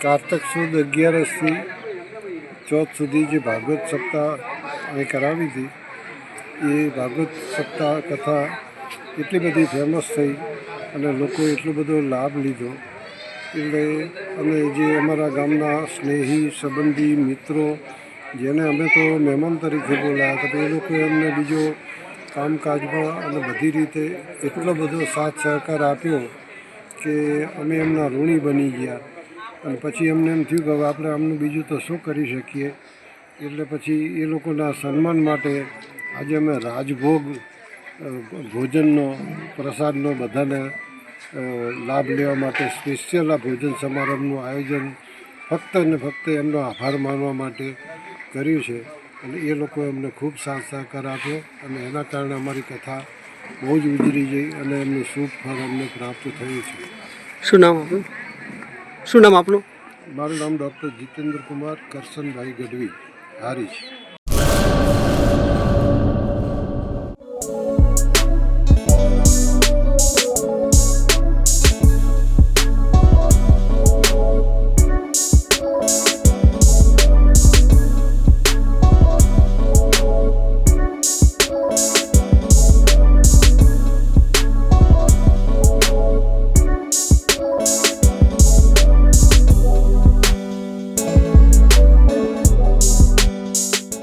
કારતક સુદ 11થી 14 સુધી જે ભાગવત સપ્તાહ અહીં કરાવી હતી એ ભાગવત સપ્તાહ કથા એટલી બધી ફેમસ થઈ અને લોકોએ એટલો બધો લાભ લીધો. એટલે અમે જે અમારા ગામના સ્નેહી સંબંધી મિત્રો જેને અમે તો મહેમાન તરીકે બોલાયા હતા, એ લોકોએ અમને બીજો કામકાજમાં અને બધી રીતે એટલો બધો સાથ સહકાર આપ્યો કે અમે એમના ઋણી બની ગયા. અને પછી એમને એમ થયું કે હવે આપણે આમનું બીજું તો શું કરી શકીએ. એટલે પછી એ લોકોના સન્માન માટે આજે અમે રાજભોગ ભોજનનો પ્રસાદનો બધાને લાભ લેવા માટે સ્પેશિયલ આ ભોજન સમારંભનું આયોજન ફક્ત ને ફક્ત એમનો આભાર માનવા માટે કર્યું છે. અને એ લોકોએ અમને ખૂબ સાથ સહકાર આપ્યો અને એના કારણે અમારી કથા બહુ જ ઉજળી ગઈ અને એમનું શુભ ફળ અમને પ્રાપ્ત થયું છે. શું નામ આપનું? મારું નામ ડૉક્ટર જીતેન્દ્ર કુમાર કરશનભાઈ ગઢવી, હારીજ.